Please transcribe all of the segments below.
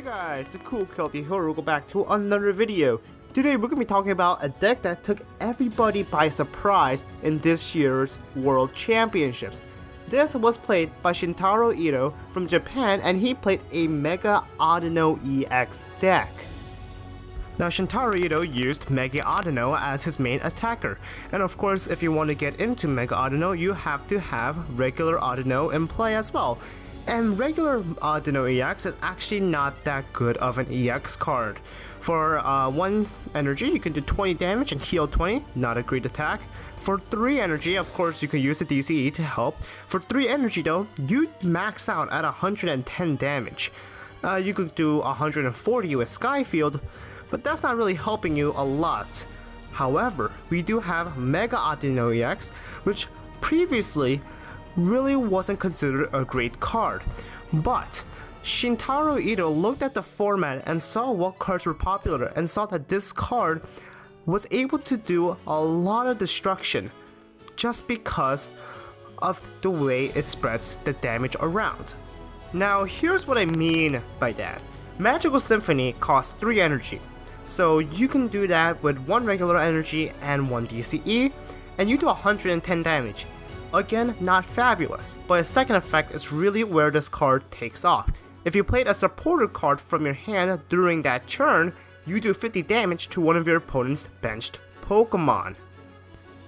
Guys, the cool Kelty here. We'll go back to another video. Today we're going to be talking about a deck that took everybody by surprise in this year's World Championships. This was played by Shintaro Ito from Japan, and he played a Mega Audino EX deck. Now Shintaro Ito used Mega Audino as his main attacker, and of course if you want to get into Mega Audino you have to have regular Audino in play as well. And regular Audino EX is actually not that good of an EX card. For 1 energy you can do 20 damage and heal 20, not a great attack. For 3 energy, of course you can use the DCE to help. For 3 energy though, you max out at 110 damage. You could do 140 with Skyfield, but that's not really helping you a lot. However, we do have Mega Audino EX, which previously really wasn't considered a great card. But Shintaro Ito looked at the format and saw what cards were popular and saw that this card was able to do a lot of destruction just because of the way it spreads the damage around. Now here's what I mean by that. Magical Symphony costs 3 energy, so you can do that with 1 regular energy and 1 DCE, and you do 110 damage. Again, not fabulous, but a second effect is really where this card takes off. If you played a supporter card from your hand during that turn, you do 50 damage to one of your opponent's benched Pokemon.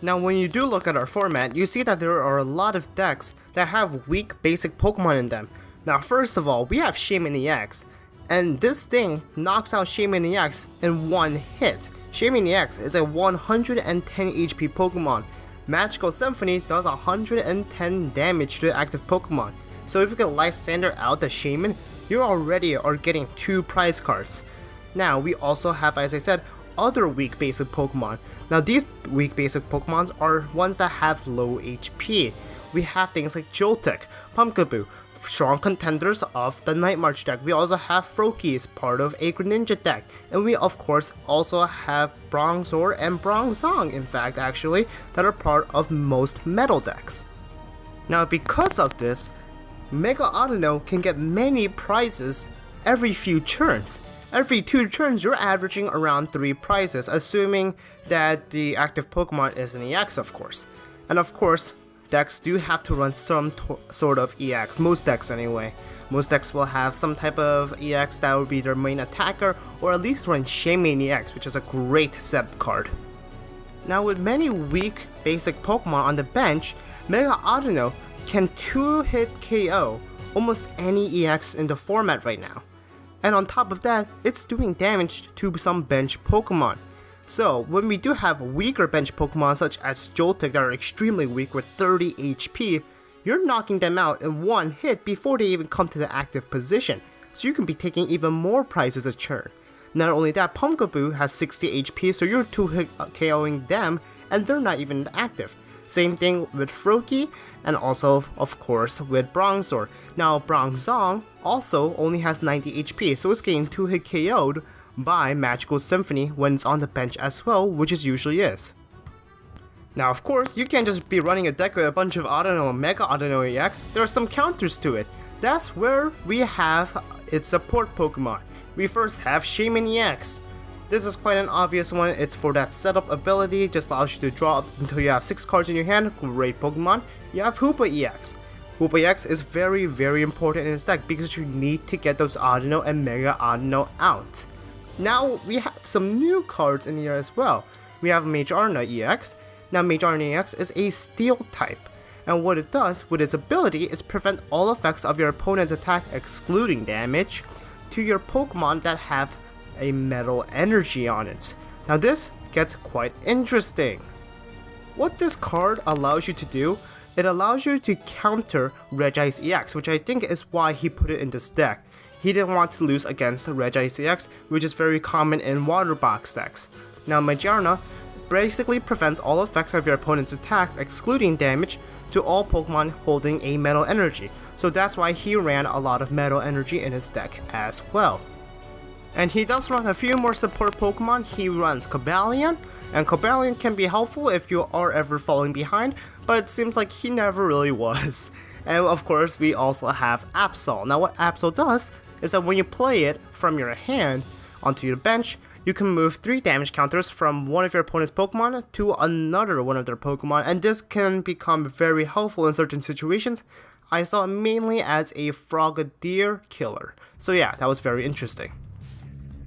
Now when you do look at our format, you see that there are a lot of decks that have weak basic Pokemon in them. Now first of all, we have Shaman EX, and this thing knocks out Shaman EX in 1 hit. Shaman EX is a 110 HP Pokemon. Magical Symphony does 110 damage to the active Pokemon. So if you can Lysander out the Shaman, you already are getting 2 prize cards. Now we also have, as I said, other weak basic Pokemon. Now these weak basic Pokemons are ones that have low HP. We have things like Joltik, Pumpkaboo, strong contenders of the Night March deck. We also have Froakie, part of a Greninja deck, and we of course also have Bronzor and Bronzong, in fact actually, that are part of most metal decks. Now because of this, Mega Audino can get many prizes every few turns. Every 2 turns you're averaging around 3 prizes, assuming that the active Pokemon is an EX of course. And of course, decks do have to run some sort of EX, most decks anyway. Most decks will have some type of EX that will be their main attacker, or at least run Shaman EX, which is a great set card. Now with many weak basic Pokemon on the bench, Mega Audino can 2-hit KO almost any EX in the format right now. And on top of that, it's doing damage to some bench Pokemon. So when we do have weaker bench Pokemon such as Joltik that are extremely weak with 30 HP, you're knocking them out in 1 hit before they even come to the active position, so you can be taking even more prizes a turn. Not only that, Pumpkaboo has 60 HP, so you're 2-hit KOing them and they're not even active. Same thing with Froakie, and also of course with Bronzor. Now Bronzong also only has 90 HP, so it's getting 2-hit KO'd by Magical Symphony when it's on the bench as well, which it usually is. Now of course, you can't just be running a deck with a bunch of Audino and Mega Audino EX, there are some counters to it. That's where we have its support Pokemon. We first have Shaman EX. This is quite an obvious one. It's for that setup ability, just allows you to draw up until you have 6 cards in your hand, great Pokemon. You have Hoopa EX. Hoopa EX is very important in this deck because you need to get those Audino and Mega Audino out. Now we have some new cards in here as well. We have Magearna EX. Now Magearna EX is a steel type, and what it does with its ability is prevent all effects of your opponent's attack excluding damage to your Pokemon that have a metal energy on it. Now this gets quite interesting. What this card allows you to do, it allows you to counter Regice EX, which I think is why he put it in this deck. He didn't want to lose against Regice EX, which is very common in water box decks. Now Magearna basically prevents all effects of your opponent's attacks excluding damage to all Pokemon holding a metal energy, so that's why he ran a lot of metal energy in his deck as well. And he does run a few more support Pokemon. He runs Cobalion, and Cobalion can be helpful if you are ever falling behind, but it seems like he never really was. And of course we also have Absol. Now what Absol does is that when you play it from your hand onto your bench, you can move 3 damage counters from one of your opponent's Pokemon to another one of their Pokemon, and this can become very helpful in certain situations. I saw it mainly as a Frogadier killer. So yeah, that was very interesting.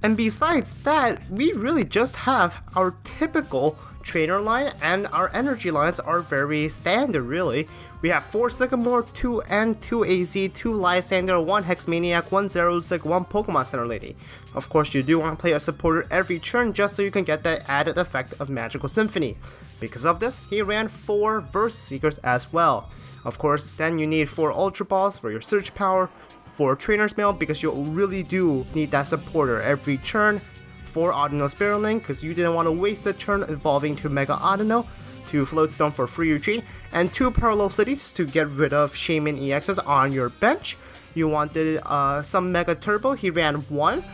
And besides that, we really just have our typical trainer line, and our energy lines are very standard really. We have 4 Sycamore, 2 N, 2 AZ, 2 Lysander, 1 Hexmaniac, 1 Zerozig, 1 Pokemon Center Lady. Of course, you do want to play a supporter every turn just so you can get that added effect of Magical Symphony. Because of this, he ran 4 Verse Seekers as well. Of course, then you need 4 Ultra Balls for your Surge Power, 4 Trainer's Mail because you really do need that supporter every turn, 4 Audino Spiraling because you didn't want to waste a turn evolving to Mega Audino, 2 Floatstone for free retreat, and 2 Parallel Cities to get rid of Shaman EXs on your bench. You wanted some Mega Turbo, he ran 1,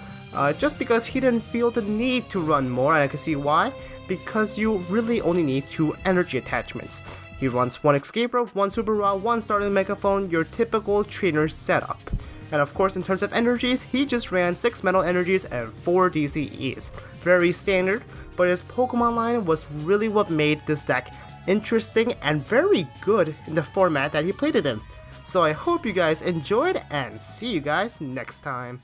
just because he didn't feel the need to run more, and I can see why, because you really only need 2 energy attachments. He runs 1 Escape Rope, 1 Super Rod, 1 Starting Megaphone, your typical trainer setup. And of course, in terms of energies, he just ran 6 Metal Energies and 4 DCEs. Very standard, but his Pokemon line was really what made this deck interesting and very good in the format that he played it in. So I hope you guys enjoyed, and see you guys next time.